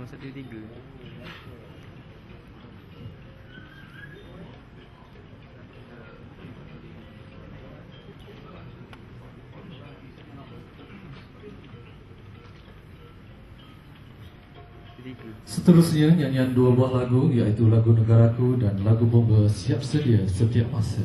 masuk di 3. Seterusnya nyanyian dua buah lagu, yaitu lagu Negaraku dan lagu Bomba Siap Sedia Setiap Masa.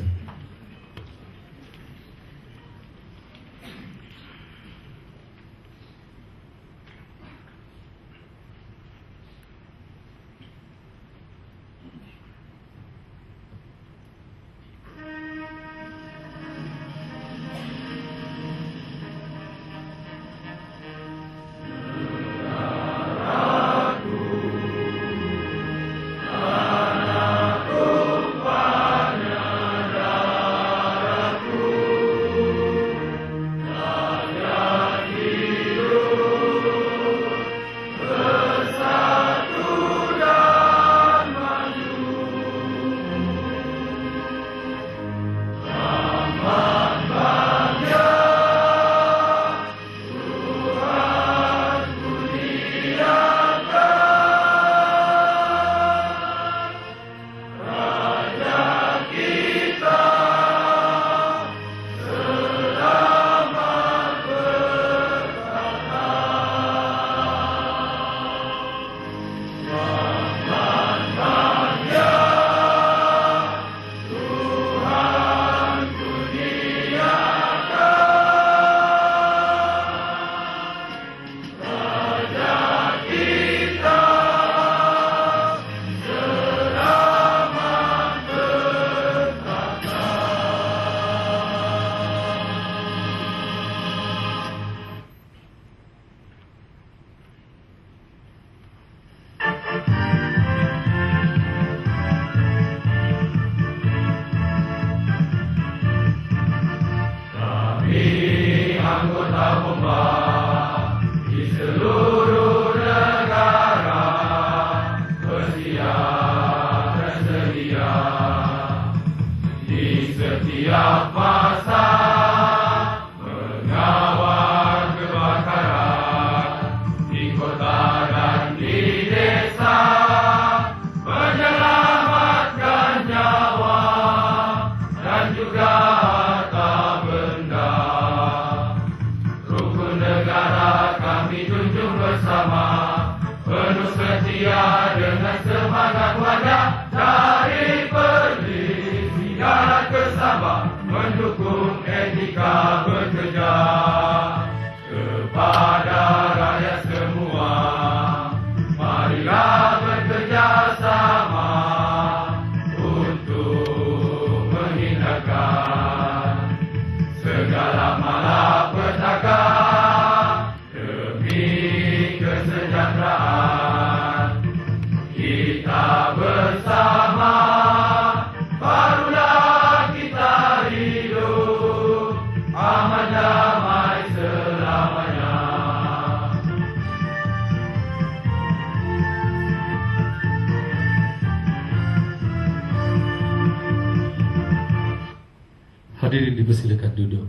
Hadirin dipersilakan duduk.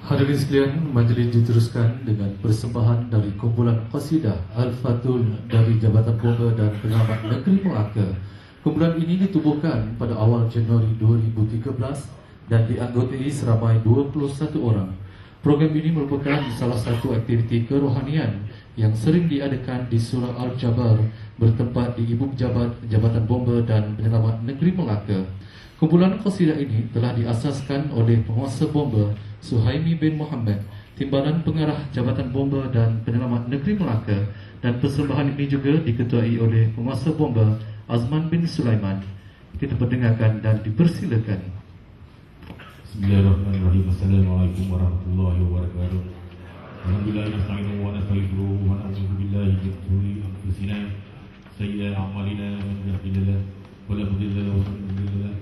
Hadirin sekalian, majlis diteruskan dengan persembahan dari kumpulan qasidah Al-Fatul dari Jabatan Bomba dan Penyelamat Negeri Melaka. Kumpulan ini ditubuhkan pada awal Januari 2013 dan dianggotai seramai 21 orang. Program ini merupakan salah satu aktiviti kerohanian yang sering diadakan di Surau Al-Jabar bertempat di Ibu Pejabat Jabatan Bomba dan Penyelamat Negeri Melaka. Kumpulan qasidah ini telah diasaskan oleh penguasa bomba Suhaimi bin Muhammad, Timbalan Pengarah Jabatan Bomba dan Penyelamat Negeri Melaka, dan persembahan ini juga diketuai oleh penguasa bomba Azman bin Sulaiman. Kita perdengarkan dan dipersilakan. Bismillahirrahmanirrahim. Assalamualaikum warahmatullahi wabarakatuh. Alhamdulillah nasta'inu wa nastaghfiruh wa na'udzu billahi min shururi anfusina sayyi'ati a'malina man yahdihillahu fala mudilla lahu wa man yudlil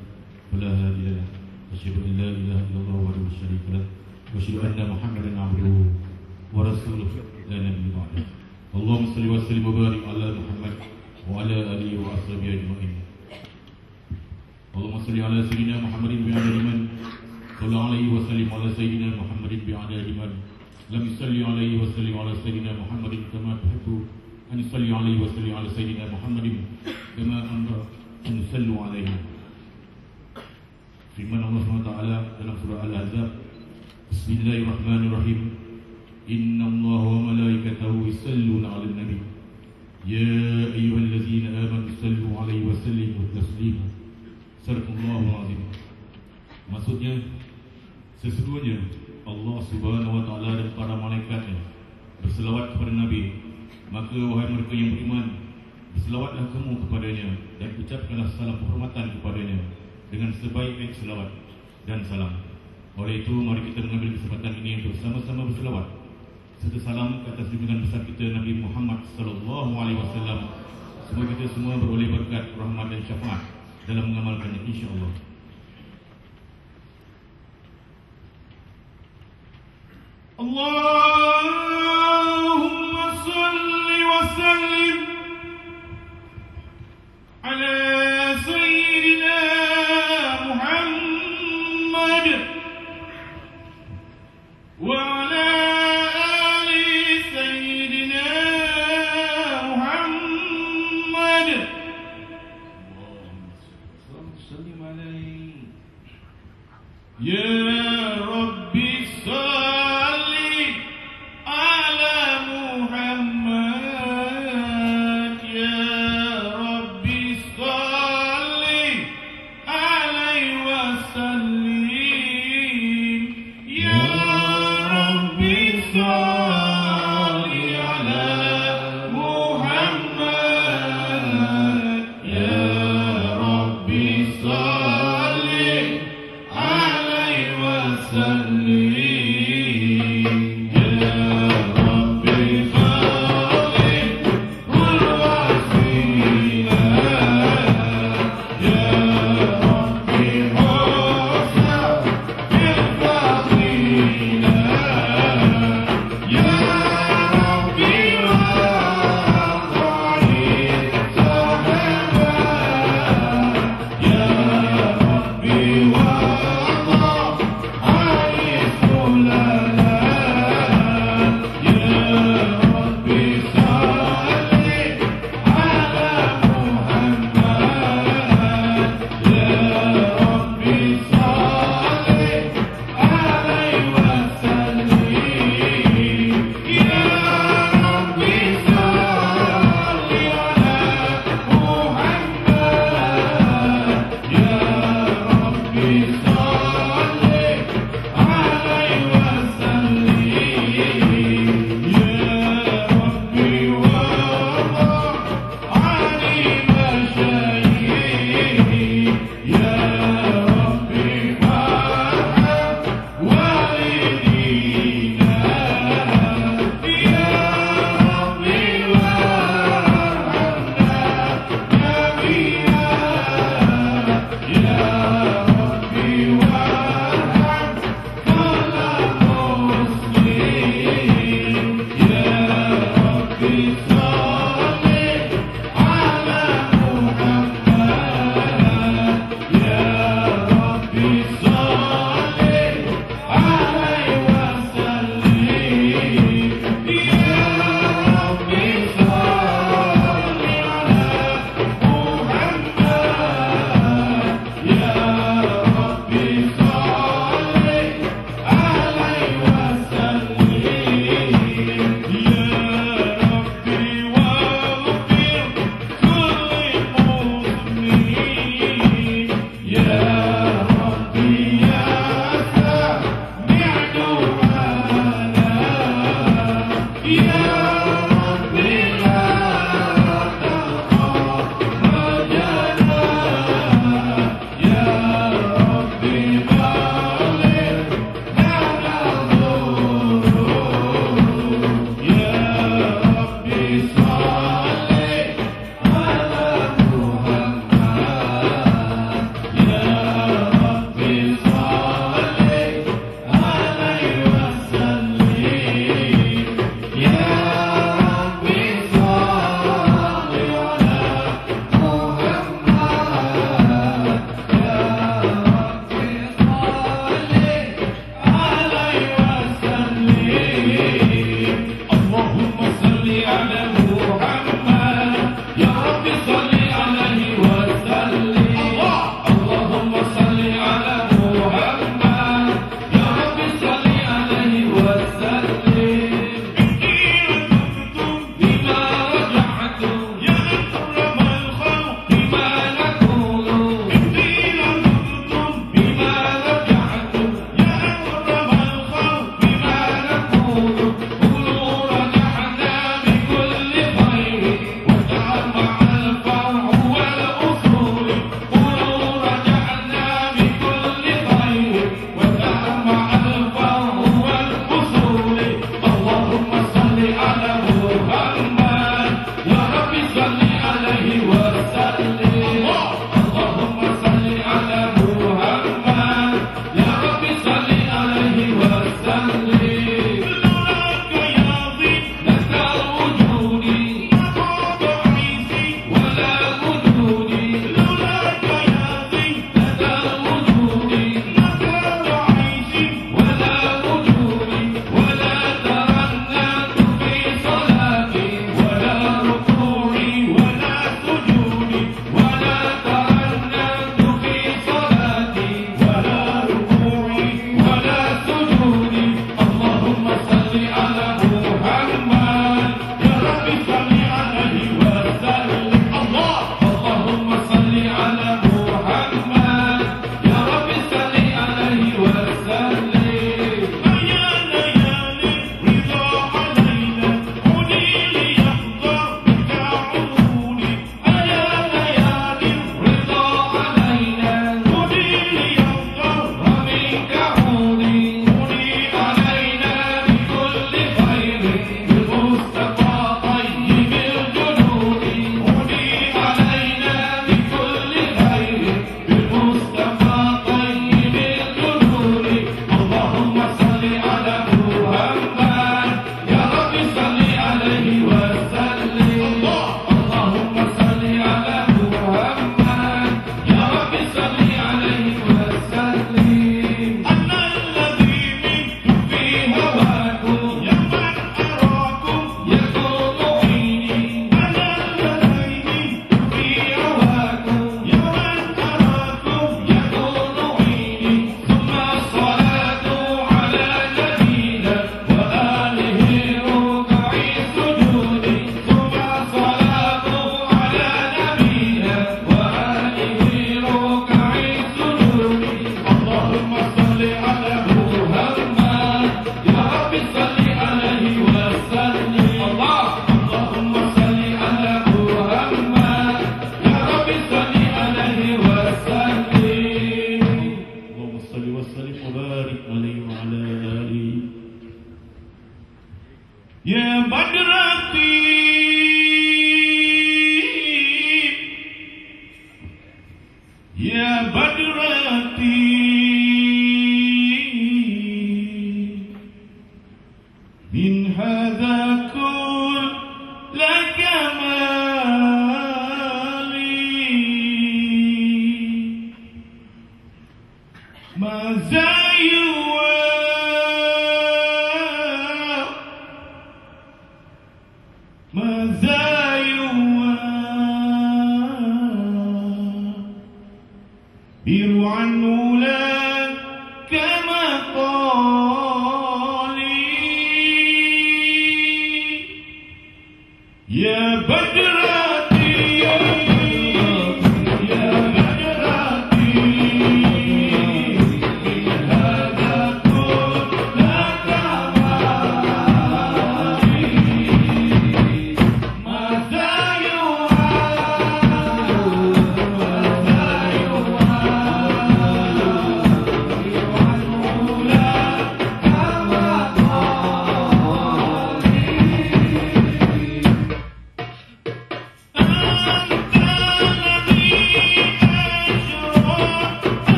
fala hadiya lahu. Asyhadu an la ilaha illallah wahdahu la syarika lahu wa asyhadu anna Muhammadan 'abduhu wa rasuluhu la nabiyya ba'dahu. Allahumma shalli wa sallim wa barik ala Muhammad wa ala alihi wa ashabihi ajma'in. اللهم صل على سيدنا محمد بعدد من صلى عليه وسلم على سيدنا محمد بعدد من لم يصلي عليه وسلم على سيدنا محمد كما تحب أن يصلي عليه وسلم على سيدنا محمد كما أمر أن يصلوا عليه. Firman Allah SWT dalam surah Al-Ahzab, Bismillahirrahmanirrahim. Inna Allah wa malaikatahu yusalluna 'alan nabi. Ya ayyuhallazina amanu sallu 'alaihi wa sallimu taslima. Sadaqallahul azim. Maksudnya, sesungguhnya Allah Subhanahu wa taala dan para malaikatnya berselawat kepada Nabi. Maka wahai mereka yang beriman, berselawatlah kamu kepadanya dan ucapkanlah salam penghormatan kepadanya dengan sebaik-baik selawat dan salam. Oleh itu, mari kita mengambil kesempatan ini untuk sama-sama berselawat serta salam ke atas junjungan besar kita Nabi Muhammad sallallahu alaihi wasallam. Semoga kita semua beroleh berkat, rahmat dan syafaat dalam mengamalkannya, insya-Allah. Allahumma salli wa sallim ala sayyidina Muhammad wa ala ali sayyidina Muhammad. Allahumma salli alaihi ya Rabbi salli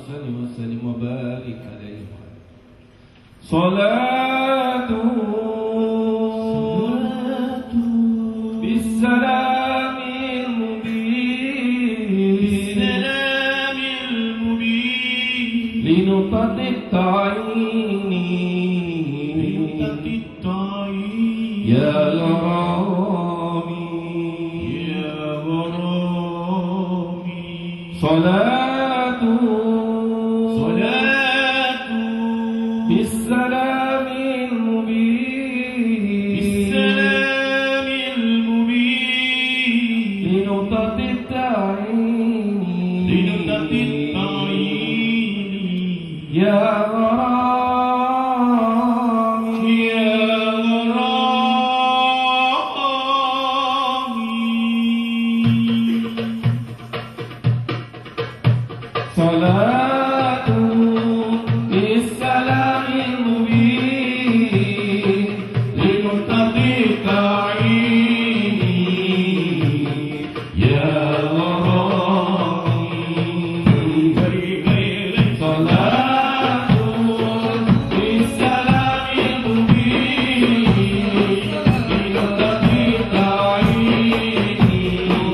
صل وسلم وبارك عليه صلاة بالسلام المبين لنقطة التعيين يا غرامي صلاة بالسلام المبين لنقطة التعيين يا غرامي صلاة بالسلام المبين لمنتقي التعيين يا غرامي صلاة بالسلام المبين لمنتقي التعيين يا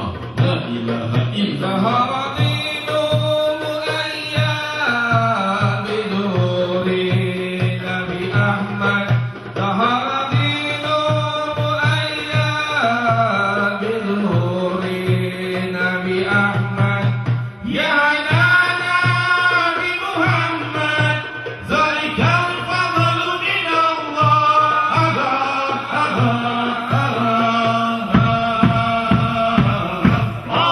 illallah, la ilaha illallah.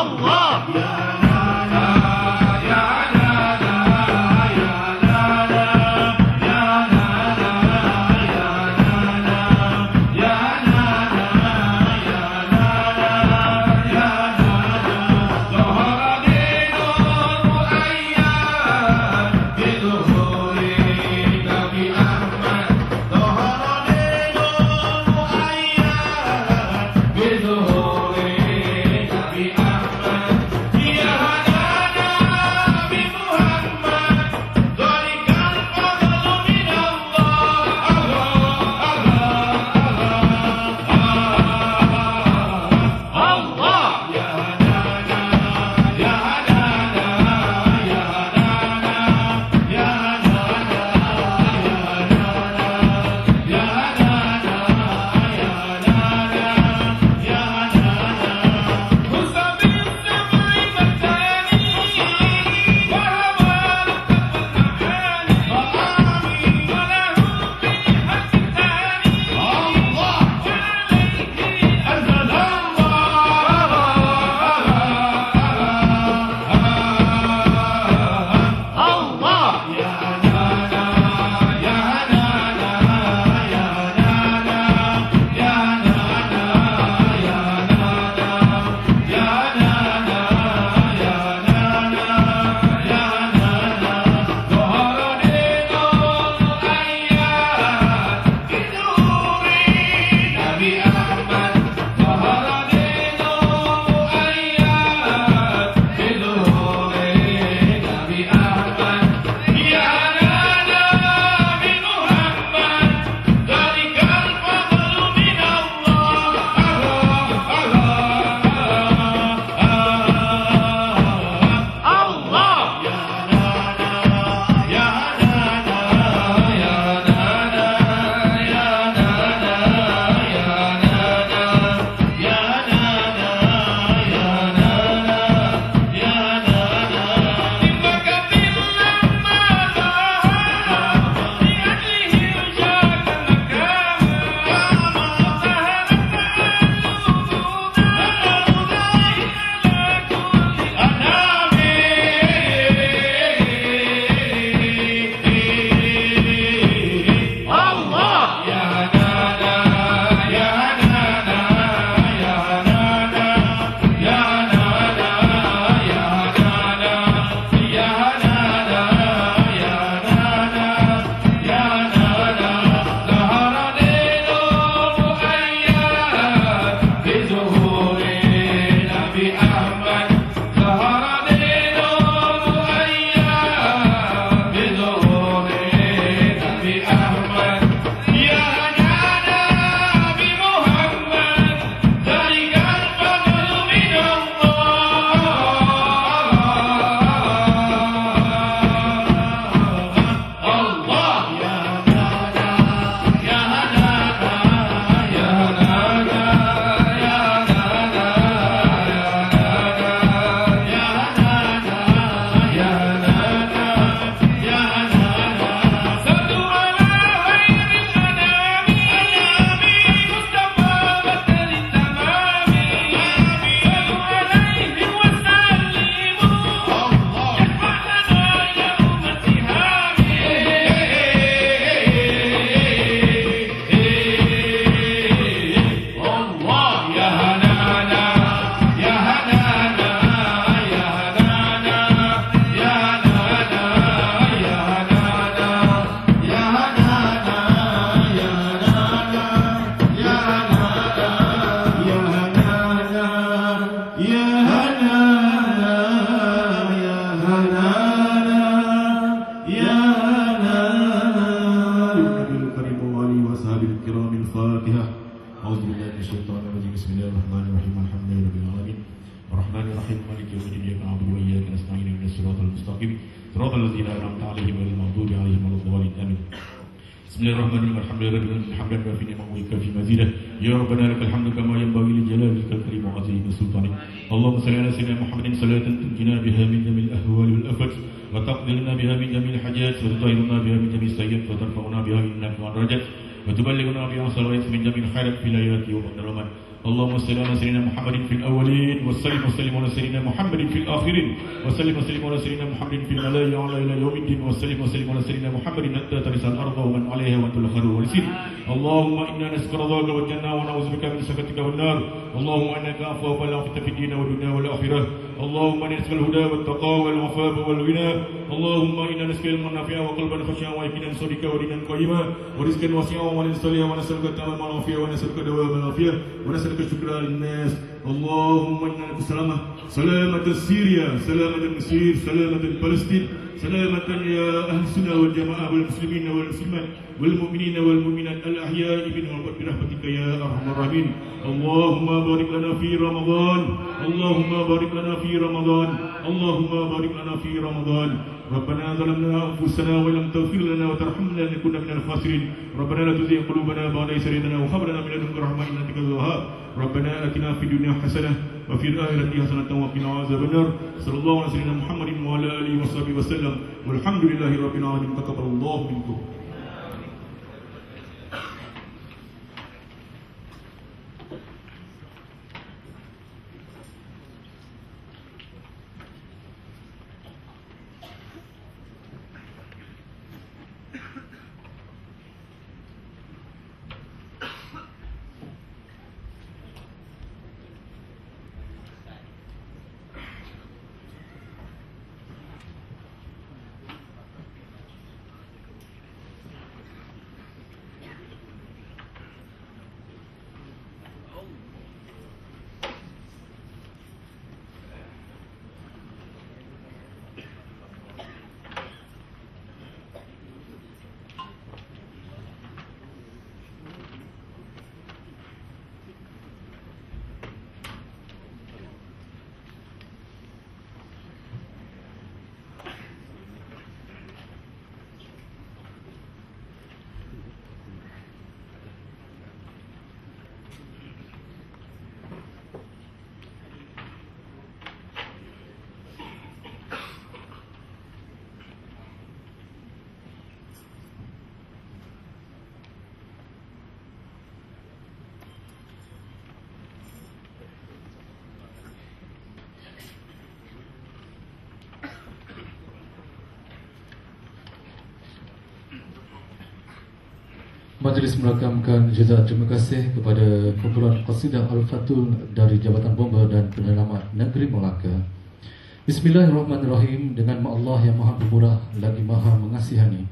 Allah. Bismillahirrahmanirrahim. Maliki yaumiddin. Iyyaka na'budu wa iyyaka nasta'in. Ihdinas siratal mustaqim. Siratal ladzina an'amta 'alaihim ghairil maghdubi 'alaihim waladdallin. Amin. Bismillahirrahmanirrahim. Alhamdulillahirabbil alamin. Hamdan kafiyan wa kafi mazidah. Ya Rabbana lakal hamdu kama yanbaghi li jalalika al-karim wa 'azimi sultanik. Allahumma salli ala sayyidina Muhammadin salatan tunjina biha min jamil ahwali wal afat wa taqdirna biha min jamil hajat wa tutahhiruna biha min jamil sayyi'at wa tarfa'una biha innaka wa darajat wa tuballighuna biha salawat min jamil khairat fil hayati wa ba'da al-mamat. اللهم صل على سيدنا محمد في الاولين وسلم على سيدنا محمد في الاخرين وسلم على سيدنا محمد في الملائكه الى يوم الدين وسلم على سيدنا محمد حتى ترث الارض ومن عليها وانت الخير الوارثين. اللهم انا نسالك رضاك والجنه ونعوذ بك من سخطك والنار. اللهم انك عفو ولا عفو في الدين والدنيا والاخره. اللهم انا نسالك الهدى والتقى والعفاف والغنى. اللهم انا نسالك علما نافعا وقلبا خشعا ويقينا صدقا ودينا قيما ورزقا واسعا ومالا صالحا ونسالك تمام العافيه ونسالك دوام العافيه ونسالك شكرا للناس. اللهم انا نسالك السلامه سلامه سوريا سلامه مصر سلامه فلسطين سلامه يا اهل السنه والجماعه والمسلمين والمسلمات والمؤمنين والمؤمنات الاحياء منهم برحمتك يا ارحم الراحمين. اللهم بارك لنا في رمضان. اللهم بارك لنا في رمضان. اللهم بارك لنا في رمضان. ربنا ظلمنا انفسنا وان لم تغفر لنا وترحمنا لنكن من الخاسرين. ربنا لا تزغ قلوبنا بعد إذ هديتنا وهب لنا من لدنك رحمة إنك أنت الوهاب. ربنا آتنا في الدنيا حسنة وفي الآخرة حسنة وقنا عذاب النار. صلى الله على سيدنا محمد وعلى آله وصحبه وسلم والحمد لله رب العالمين. تقبل الله منكم. Majlis merakamkan jutaan terima kasih kepada kumpulan qasidah Al-Fatul dari Jabatan Bomba dan Penyelamat Negeri Melaka. Bismillahirrahmanirrahim. Dengan nama Allah yang Maha Pemurah lagi Maha Mengasihani.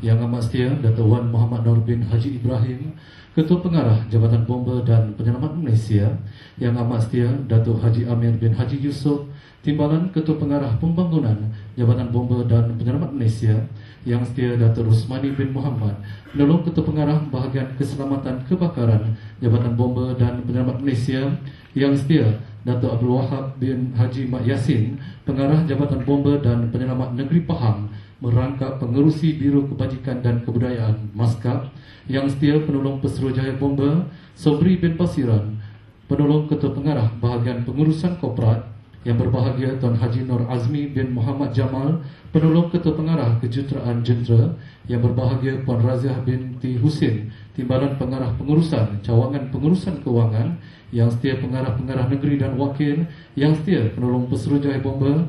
Yang amat setia Datuk Wan Muhammad Nur bin Haji Ibrahim, Ketua Pengarah Jabatan Bomba dan Penyelamat Malaysia. Yang amat setia Datuk Haji Amir bin Haji Yusof, Timbalan Ketua Pengarah Pembangunan Jabatan Bomba dan Penyelamat Malaysia. Yang setia Datuk Rusmani bin Muhammad, Penolong Ketua Pengarah Bahagian Keselamatan Kebakaran Jabatan Bomba dan Penyelamat Malaysia. Yang setia Datuk Abdul Wahab bin Haji Mat Yasin, Pengarah Jabatan Bomba dan Penyelamat Negeri Pahang, merangkap pengerusi Biro Kebajikan dan Kebudayaan Maskap. Yang setia Penolong Pesuruhjaya Bomba Sobri bin Pasiran, Penolong Ketua Pengarah Bahagian Pengurusan Korporat. Yang berbahagia Tuan Haji Nur Azmi bin Muhammad Jamal, Penolong Ketua Pengarah Kejuruteraan Jentera. Yang berbahagia Puan Raziah binti Husin, Timbalan Pengarah Pengurusan Cawangan Pengurusan Kewangan. Yang setia Pengarah-Pengarah Negeri dan Wakil. Yang setia Penolong Pesuruhjaya Bomba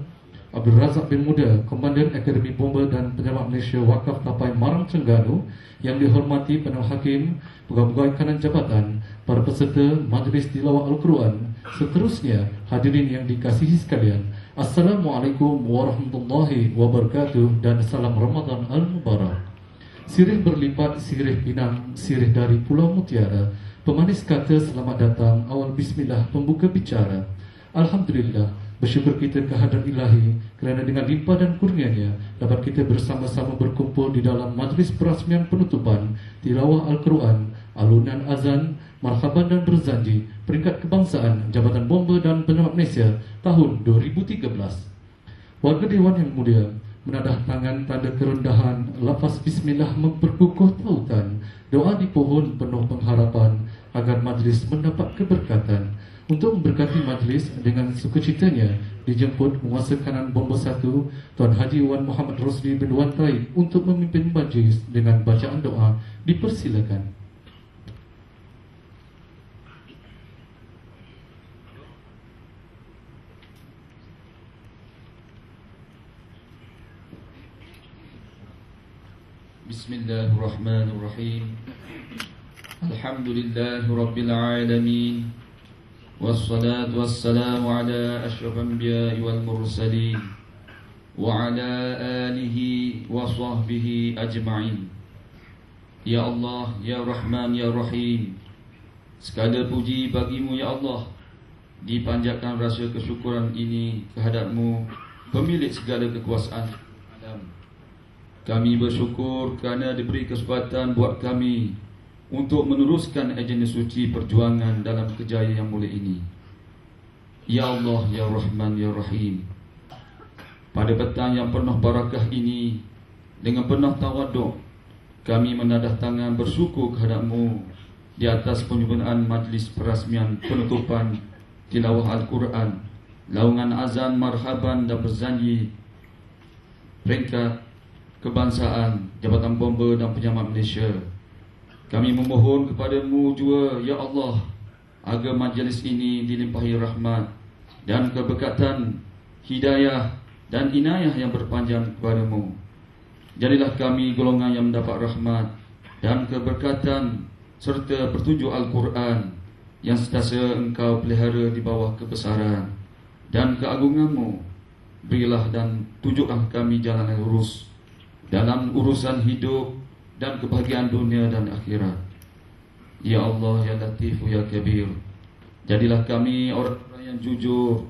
Abdul Razak bin Muda, Komandan Akademi Bomba dan Penyelamat Malaysia Wakaf Tapai Marang Terengganu. Yang dihormati Panel Hakim, Pegawai Kanan Jabatan, para peserta Majlis Tilawah Al-Quran, seterusnya hadirin yang dikasihi sekalian, Assalamualaikum warahmatullahi wabarakatuh dan salam Ramadan Al-Mubarak. Sirih berlipat, sirih pinang, sirih dari Pulau Mutiara, pemanis kata selamat datang, awal bismillah pembuka bicara. Alhamdulillah, bersyukur kita kehadrat ilahi kerana dengan limpah dan kurnianya dapat kita bersama-sama berkumpul di dalam majlis perasmian penutupan tilawah Al-Quran, alunan azan marhaban dan berjanji peringkat kebangsaan Jabatan Bomba dan Penyelamat Malaysia tahun 2013. Warga Dewan yang mulia, menadah tangan tanda kerendahan, lafaz bismillah memperkukuh tautan, doa dipohon penuh pengharapan agar majlis mendapat keberkatan. Untuk memberkati majlis dengan sukacitanya dijemput Penguasa Kanan Bomba 1 Tuan Haji Wan Muhammad Rosli bin Wan Taib untuk memimpin majlis dengan bacaan doa. Dipersilakan. Bismillahirrahmanirrahim. Alhamdulillahirabbil alamin. Wassalatu wassalamu ala asyrafil anbiya'i wal mursalin wa ala alihi wa sahbihi ajma'in. Ya Allah, Ya Rahman, Ya Rahim, segala puji bagimu ya Allah. Dipanjatkan rasa kesyukuran ini kehadapmu, pemilik segala kekuasaan alam. Kami bersyukur kerana diberi kesempatan buat kami untuk meneruskan agenda suci perjuangan dalam kerjaya yang mulia ini. Ya Allah, Ya Rahman, Ya Rahim, pada petang yang penuh barakah ini, dengan penuh tawaduk, kami menadah tangan bersyukur kehadapmu di atas penyempurnaan majlis perasmian penutupan tilawah Al-Quran, laungan azan marhaban dan berjanji peringkat kebangsaan Jabatan Bomba dan Penyelamat Malaysia. Kami memohon kepadamu jua ya Allah, agar majlis ini dilimpahi rahmat dan keberkatan, hidayah dan inayah yang berpanjang kepadamu. Jadilah kami golongan yang mendapat rahmat dan keberkatan serta petunjuk Al-Quran yang sentiasa engkau pelihara di bawah kebesaran dan keagunganmu. Berilah dan tunjuklah kami jalan yang lurus dalam urusan hidup dan kebahagiaan dunia dan akhirat. Ya Allah, Ya Latif, Ya Kabir, jadilah kami orang-orang yang jujur,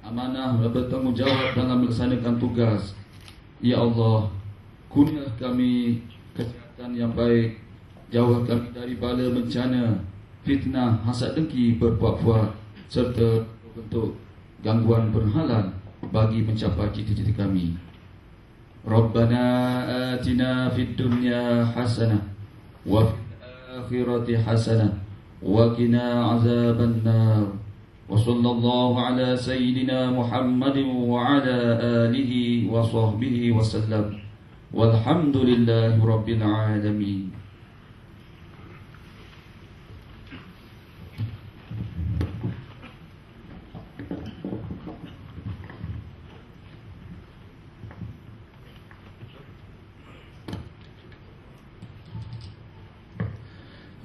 amanah dan bertanggungjawab dalam melaksanakan tugas. Ya Allah, kurnialah kami kesihatan yang baik, jauhkan kami dari bala bencana, fitnah, hasad dengki berpuak-puak serta bentuk gangguan berhalang bagi mencapai cita-cita kami. Rabbana atina fid dunya hasanah wa fil akhirati hasanah wa qina azabannar. Wa sallallahu ala sayyidina Muhammadin wa ala alihi wa sahbihi wa sallam. Walhamdulillahi rabbil alamin.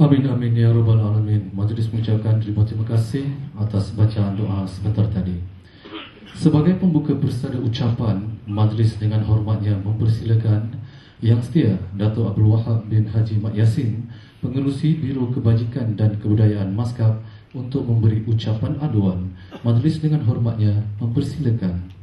Amin amin ya rabbal alamin. Majlis mengucapkan terima kasih atas bacaan doa sebentar tadi. Sebagai pembuka persada ucapan, majlis dengan hormatnya mempersilakan Yang Setia Dato' Abdul Wahab bin Haji Mat Yassin, Pengerusi Biro Kebajikan dan Kebudayaan Maskap, untuk memberi ucapan aduan. Majlis dengan hormatnya mempersilakan.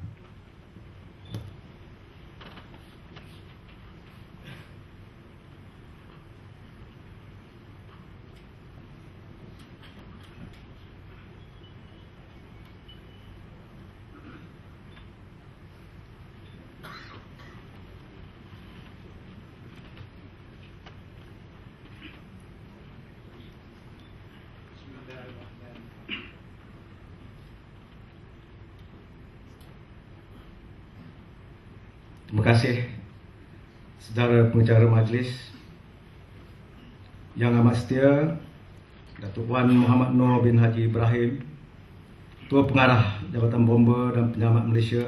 Terima kasih saudara pengacara majlis yang amat setia, Datuk Wan Muhammad Noor bin Haji Ibrahim, Ketua Pengarah Jabatan Bomba dan Penyelamat Malaysia,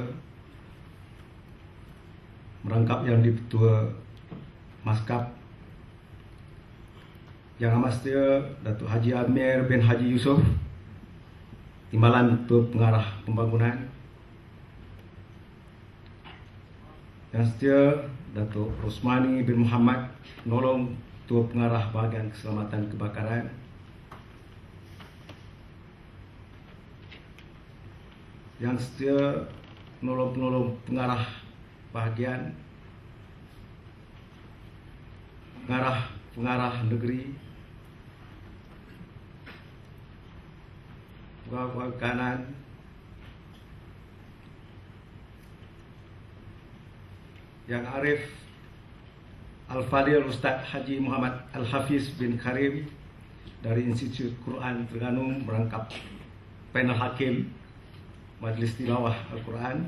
merangkap yang di Ketua Maskap, yang amat setia Datuk Haji Amir bin Haji Yusof, Timbalan Ketua Pengarah Pembangunan, yang setia Datuk Rosmani bin Muhammad Nolong, Ketua Pengarah Bahagian Keselamatan Kebakaran, yang setia penolong-penolong pengarah bahagian, pengarah negeri, tuan kanan, Yang Arif Al-Fadil Ustaz Haji Muhammad Al-Hafiz bin Karim dari Institut Quran Terengganu merangkap panel hakim Majlis Tilawah Al-Quran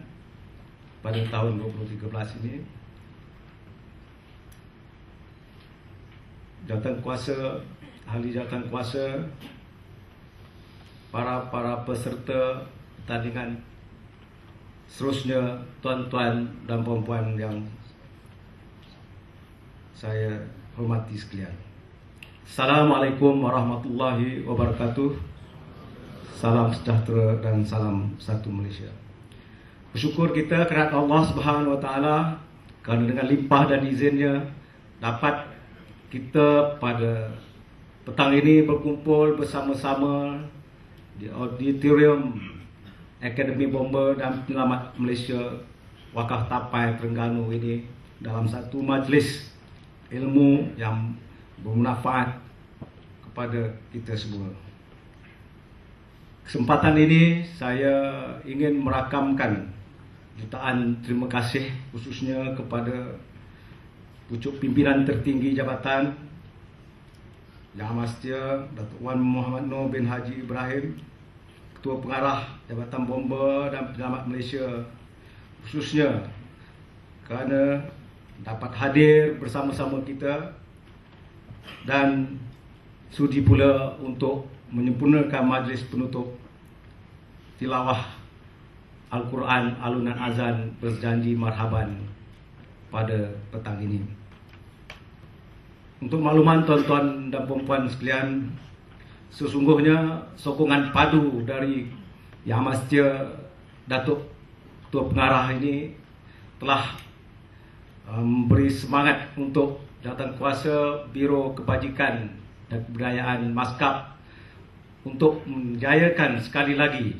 pada tahun 2013 ini. Jawatan kuasa, ahli jawatan kuasa, para peserta pertandingan, seterusnya tuan-tuan dan puan-puan yang saya hormati sekalian. Assalamualaikum warahmatullahi wabarakatuh. Salam sejahtera dan salam satu Malaysia. Bersyukur kita kerana Allah Subhanahu Wa Taala kerana dengan limpah dan izinnya dapat kita pada petang ini berkumpul bersama-sama di auditorium Akademi Bomber dan Penyelamat Malaysia Wakaf Tapai Terengganu ini dalam satu majlis ilmu yang bermanfaat kepada kita semua. Kesempatan ini saya ingin merakamkan jutaan terima kasih khususnya kepada pucuk pimpinan tertinggi jabatan Yang Amat Datuk Wan Muhammad Noor bin Haji Ibrahim, Ketua Pengarah Jabatan Bomber dan Penyelamat Malaysia, khususnya kerana dapat hadir bersama-sama kita dan sudi pula untuk menyempurnakan majlis penutup tilawah Al-Quran alunan azan berjanji marhaban pada petang ini. Untuk makluman tuan-tuan dan puan-puan sekalian, sesungguhnya sokongan padu dari Yang Amat Datuk Ketua Pengarah ini telah memberi semangat untuk jawatan kuasa Biro Kebajikan dan Kebudayaan Maskap untuk menjayakan sekali lagi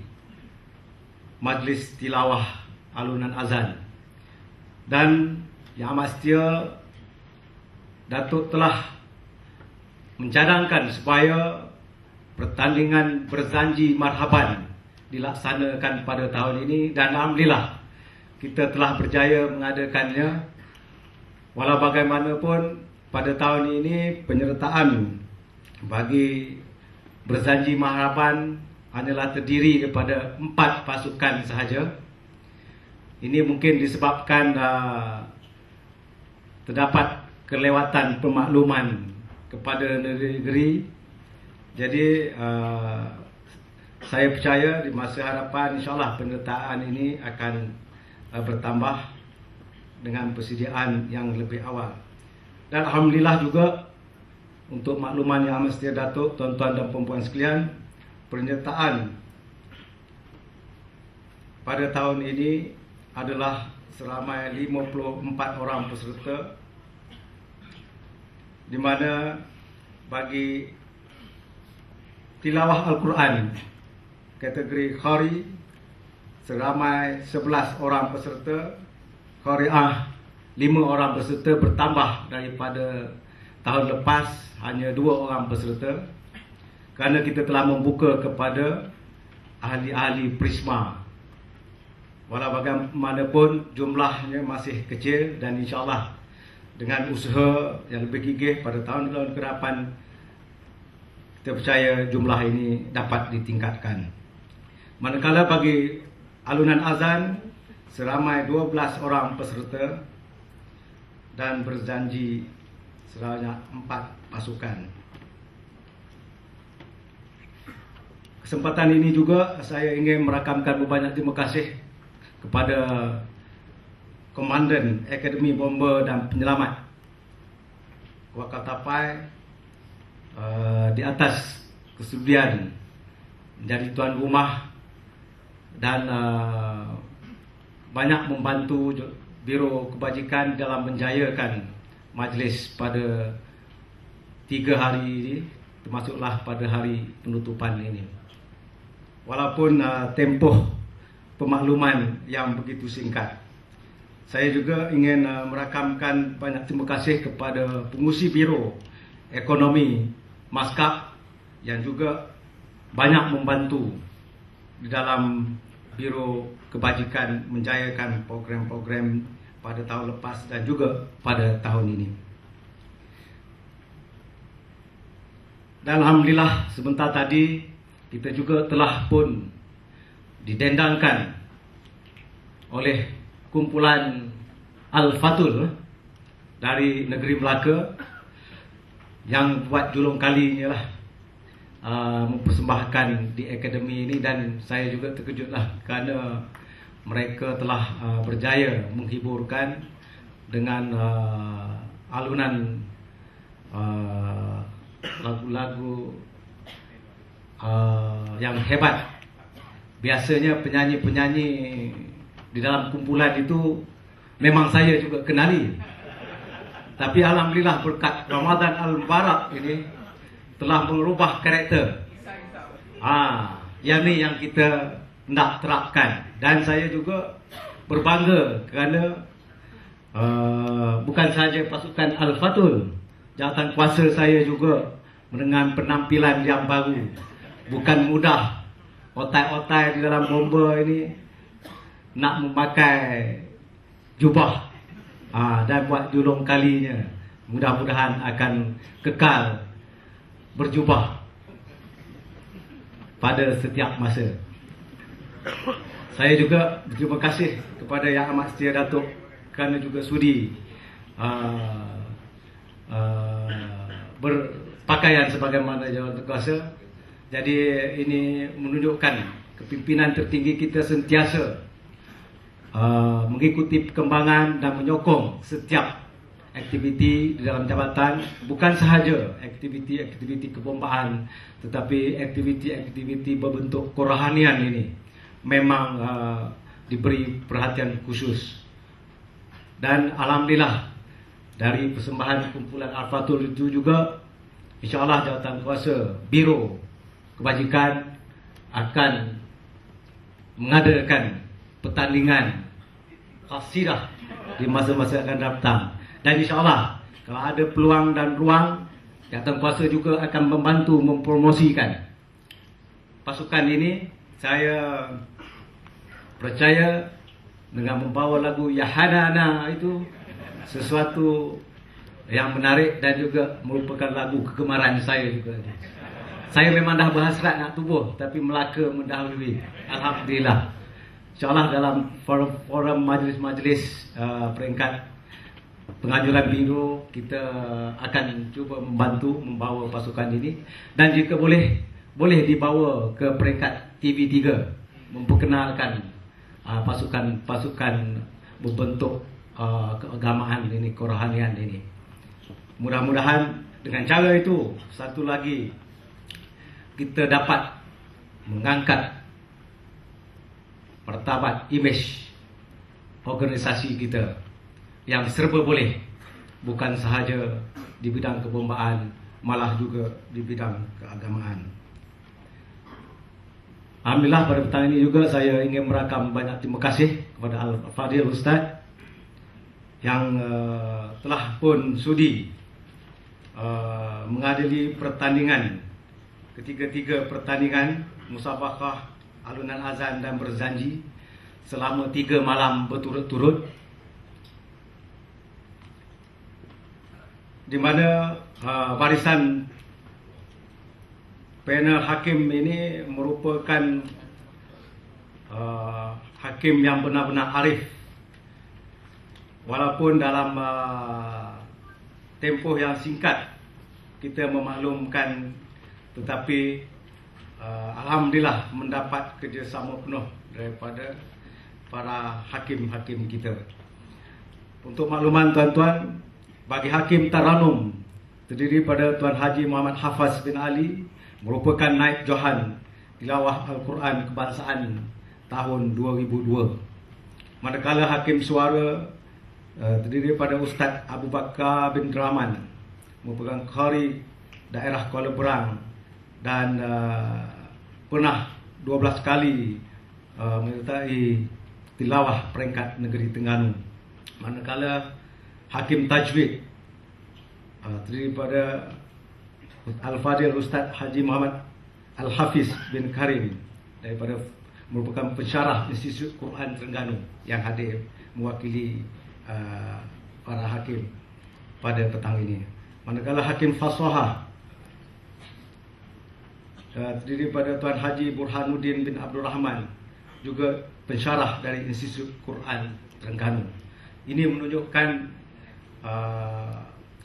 majlis tilawah alunan azan. Dan Yang Amat Datuk telah mencadangkan supaya pertandingan berjanji marhaban dilaksanakan pada tahun ini, dan alhamdulillah kita telah berjaya mengadakannya. Walau bagaimanapun pada tahun ini penyertaan bagi berjanji marhaban hanyalah terdiri daripada 4 pasukan sahaja. Ini mungkin disebabkan terdapat kelewatan pemakluman kepada negeri. Jadi saya percaya di masa hadapan insyaAllah penyertaan ini akan bertambah dengan persediaan yang lebih awal. Dan alhamdulillah juga untuk makluman Yang Amat Datuk, tuan-tuan dan puan-puan sekalian, penyertaan pada tahun ini adalah seramai 54 orang peserta, di mana bagi tilawah Al-Quran kategori Qari seramai 11 orang peserta, Qari'ah 5 orang peserta, bertambah daripada tahun lepas hanya 2 orang peserta, kerana kita telah membuka kepada ahli-ahli Prisma. Walau bagaimanapun jumlahnya masih kecil, dan insyaAllah dengan usaha yang lebih gigih pada tahun-tahun ke depan kita percaya jumlah ini dapat ditingkatkan. Manakala bagi alunan azan seramai 12 orang peserta dan berjanji sebanyak 4 pasukan. Kesempatan ini juga saya ingin merakamkan berbanyak terima kasih kepada Komandan Akademi Bomber dan Penyelamat Wakaf Tapai di atas kesudian menjadi tuan rumah dan banyak membantu Biro Kebajikan dalam menjayakan majlis pada 3 hari ini, termasuklah pada hari penutupan ini. Walaupun tempoh pemakluman yang begitu singkat, saya juga ingin merakamkan banyak terima kasih kepada pengurusi Biro Ekonomi Maskap yang juga banyak membantu di dalam Biro Kebajikan menjayakan program-program pada tahun lepas dan juga pada tahun ini. Dan alhamdulillah sebentar tadi kita juga telah pun didendangkan oleh kumpulan Al-Fatul dari negeri Melaka yang buat julung kalinya lah mempersembahkan di akademi ini, dan saya juga terkejutlah kerana mereka telah berjaya menghiburkan dengan alunan lagu-lagu yang hebat. Biasanya penyanyi-penyanyi di dalam kumpulan itu memang saya juga kenali, tapi alhamdulillah berkat Ramadan Al-Mubarak ini telah mengubah karakter. Yang ni yang kita nak terapkan, dan saya juga berbangga kerana bukan sahaja pasukan Al-Fatul, jawatan kuasa saya juga dengan penampilan yang baru. Bukan mudah otai-otai di dalam bomba ini nak memakai jubah dan buat julung kalinya. Mudah-mudahan akan kekal berjubah pada setiap masa. Saya juga berterima kasih kepada Yang Amat Setia Datuk kerana juga sudi berpakaian sebagaimana jawatan kuasa. Jadi ini menunjukkan kepimpinan tertinggi kita sentiasa mengikuti perkembangan dan menyokong setiap aktiviti di dalam jabatan, bukan sahaja aktiviti-aktiviti kebombaan, tetapi aktiviti-aktiviti berbentuk kerohanian ini memang diberi perhatian khusus. Dan alhamdulillah dari persembahan kumpulan Al-Fatul itu juga, insya-Allah jawatan kuasa Biro Kebajikan akan mengadakan pertandingan qasidah di masa-masa akan datang. Dan insya-Allah kalau ada peluang dan ruang, jawatan kuasa juga akan membantu mempromosikan pasukan ini. Saya percaya dengan membawa lagu Ya Hanana itu sesuatu yang menarik dan juga merupakan lagu kegemaran saya juga. Saya memang dah berhasrat nak tubuh, tapi Melaka mendahului. Alhamdulillah. InsyaAllah dalam forum majlis-majlis peringkat pengajuran biro, kita akan cuba membantu membawa pasukan ini. Dan jika boleh dibawa ke peringkat TV3, memperkenalkan pasukan-pasukan berbentuk keagamaan ini, kerohanian ini. Mudah-mudahan dengan cara itu, satu lagi, kita dapat mengangkat martabat imej organisasi kita yang serba boleh, bukan sahaja di bidang kebombaan, malah juga di bidang keagamaan. Alhamdulillah pada petang ini juga saya ingin merakam banyak terima kasih kepada Al-Fadil Ustaz yang telah pun sudi menghadiri pertandingan, ketiga-tiga pertandingan musabaqah alunan azan dan berzanji selama 3 malam berturut-turut, di mana barisan panel hakim ini merupakan hakim yang benar-benar arif. Walaupun dalam tempoh yang singkat kita memaklumkan, tetapi alhamdulillah mendapat kerjasama penuh daripada para hakim-hakim kita. Untuk makluman tuan-tuan, bagi Hakim Taranum terdiri pada Tuan Haji Muhammad Hafaz bin Ali, merupakan naib Johan tilawah Al-Quran kebangsaan tahun 2002. Manakala Hakim Suara terdiri pada Ustaz Abu Bakar bin Rahman, merupakan Qari daerah Kuala Berang dan pernah 12 kali menyertai tilawah peringkat negeri Terengganu. Manakala Hakim Tajwid terdiri pada Al-Fadil Ustaz Haji Muhammad Al-Hafiz bin Karim daripada merupakan pensyarah Institut Quran Terengganu yang hadir mewakili para hakim pada petang ini. Manakala Hakim Fasahah terdiri pada Tuan Haji Burhanuddin bin Abdul Rahman, juga pensyarah dari Institut Quran Terengganu. Ini menunjukkan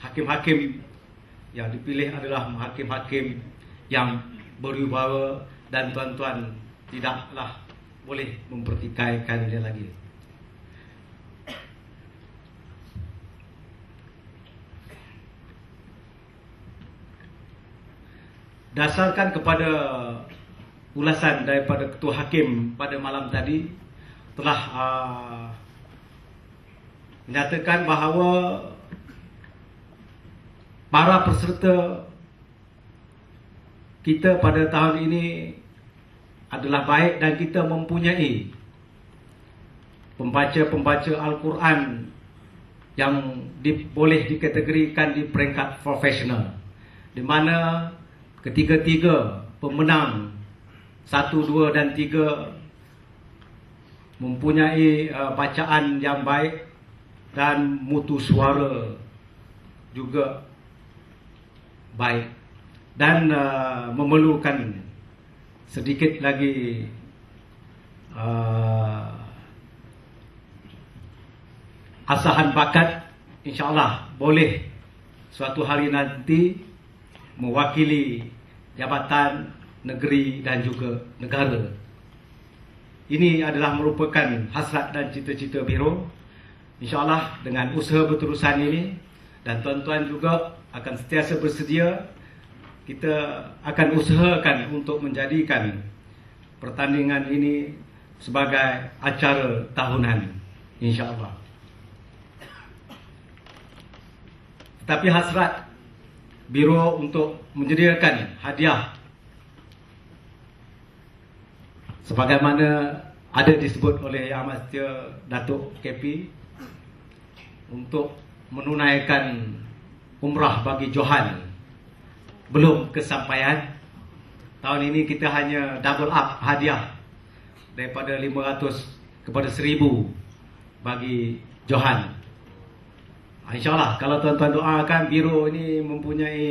hakim-hakim yang dipilih adalah hakim-hakim yang berwibawa dan tuan-tuan tidaklah boleh mempertikaikan dia lagi. Dasarkan kepada ulasan daripada Ketua Hakim pada malam tadi, telah menyatakan bahawa para peserta kita pada tahun ini adalah baik dan kita mempunyai pembaca-pembaca Al-Quran yang boleh dikategorikan di peringkat profesional, di mana ketiga-tiga pemenang 1, 2 dan 3 mempunyai bacaan yang baik dan mutu suara juga baik, dan memerlukan sedikit lagi asahan bakat. InsyaAllah boleh suatu hari nanti mewakili jabatan negeri dan juga negara. Ini adalah merupakan hasrat dan cita-cita biro. InsyaAllah dengan usaha berterusan ini, dan tuan-tuan juga akan sentiasa bersedia, kita akan usahakan untuk menjadikan pertandingan ini sebagai acara tahunan, insyaAllah. Tetapi hasrat biro untuk menyediakan hadiah sebagaimana ada disebut oleh Yang Mahathir Datuk KP untuk menunaikan umrah bagi Johan belum kesampaian. Tahun ini kita hanya double up hadiah daripada 500 kepada 1000 bagi Johan. InsyaAllah kalau tuan-tuan doakan biro ini mempunyai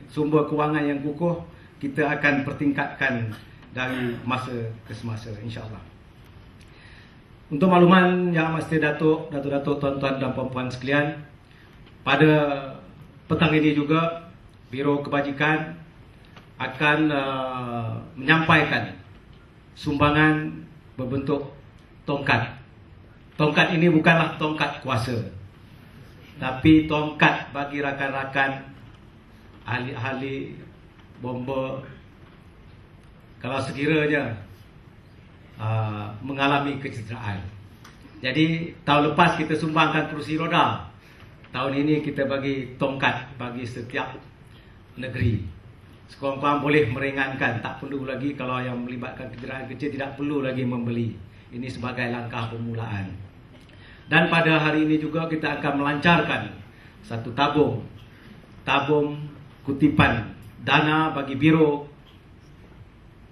sumber kewangan yang kukuh, kita akan pertingkatkan dari masa ke semasa, insyaAllah. Untuk makluman Yang Mahathir Datuk, tuan-tuan dan puan-puan sekalian, pada petang ini juga Biro Kebajikan akan menyampaikan sumbangan berbentuk tongkat. Tongkat ini bukanlah tongkat kuasa, tapi tongkat bagi rakan-rakan ahli-ahli bomba kalau sekiranya mengalami kecederaan. Jadi tahun lepas kita sumbangkan kerusi roda, tahun ini kita bagi tongkat bagi setiap negeri. Sekurang-kurang boleh meringankan, tak perlu lagi kalau yang melibatkan kecederaan kecil tidak perlu lagi membeli. Ini sebagai langkah permulaan. Dan pada hari ini juga kita akan melancarkan satu tabung kutipan dana bagi Biro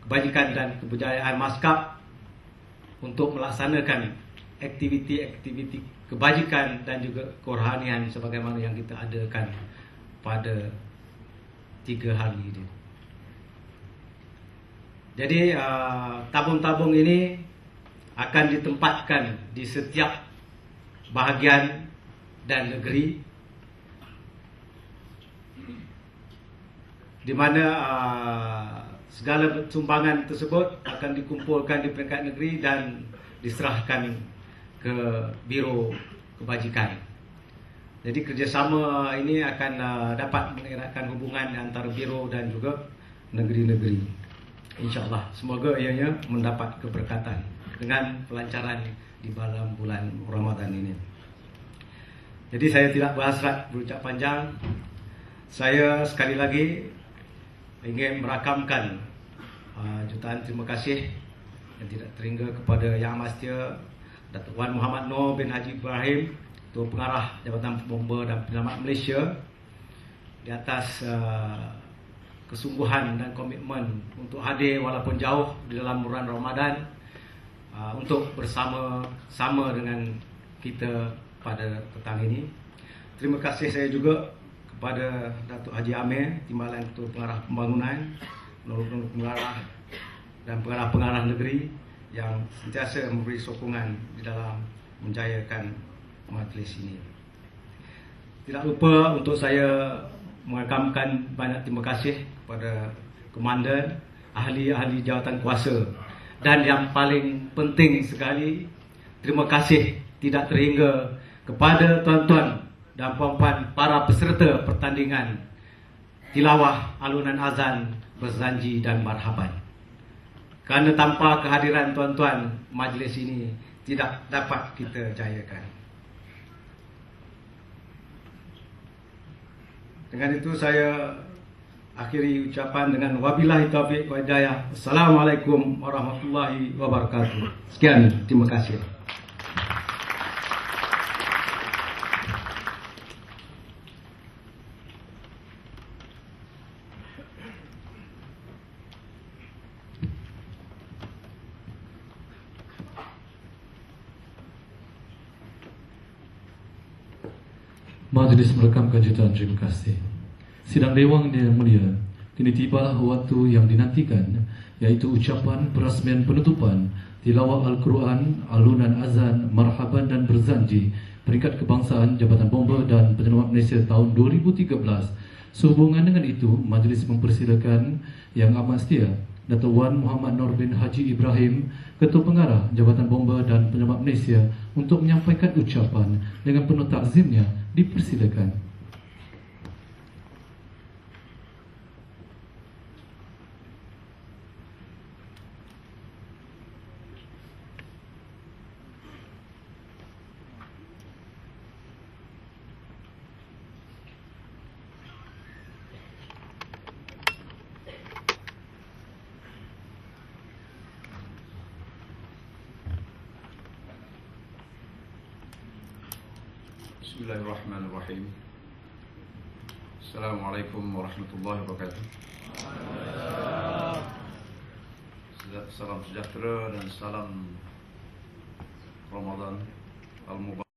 Kebajikan dan Kebudayaan Maskap untuk melaksanakan aktiviti-aktiviti kebajikan dan juga kerohanian sebagaimana yang kita adakan pada 3 hari ini. Jadi tabung-tabung ini akan ditempatkan di setiap bahagian dan negeri, di mana segala sumbangan tersebut akan dikumpulkan di peringkat negeri dan diserahkan ke Biro Kebajikan. Jadi kerjasama ini akan dapat mengeratkan hubungan antara Biro dan juga negeri-negeri. InsyaAllah semoga ianya mendapat keberkatan dengan pelancaran di dalam bulan Ramadan ini. Jadi saya tidak berhasrat berucap panjang. Saya sekali lagi ingin merakamkan jutaan terima kasih yang tidak terhingga kepada Yang Mahathir Datuk Wan Muhammad Noor bin Haji Ibrahim, Ketua Pengarah Jabatan Bomba dan Penyelamat Malaysia, di atas kesungguhan dan komitmen untuk hadir walaupun jauh di dalam bulan Ramadan untuk bersama-sama dengan kita pada petang ini. Terima kasih saya juga kepada Datuk Haji Amir, Timbalan Ketua Pengarah Pembangunan, penolong pengarah dan pengarah-pengarah negeri yang sentiasa memberi sokongan di dalam menjayakan majlis ini. Tidak lupa untuk saya mengakamkan banyak terima kasih kepada komandan, ahli-ahli jawatan kuasa, dan yang paling penting sekali, terima kasih tidak terhingga kepada tuan-tuan dan puan-puan para peserta pertandingan tilawah alunan azan, berzanji dan marhaban. Kerana tanpa kehadiran tuan-tuan, majlis ini tidak dapat kita jayakan. Dengan itu saya akhiri ucapan dengan wabillahi taufiq wa hidayah. Assalamualaikum warahmatullahi wabarakatuh. Sekian, terima kasih. Majlis merekam kejutan, terima kasih. Sidang Dewan yang mulia, kini tiba waktu yang dinantikan, yaitu ucapan perasmian penutupan tilawah Al-Quran, alunan azan, marhaban dan berzanji Peringkat Kebangsaan Jabatan Bomba dan Penyelamat Malaysia tahun 2013. Sehubungan dengan itu, majlis mempersilakan Yang Amat Setia Dato' Wan Muhammad Nur bin Haji Ibrahim, Ketua Pengarah Jabatan Bomba dan Penyelamat Malaysia, untuk menyampaikan ucapan. Dengan penuh takzimnya, dipersilakan. Bismillahirrahmanirrahim. Assalamualaikum warahmatullahi wabarakatuh. Salam sejahtera dan salam Ramadan Al-Mubarak.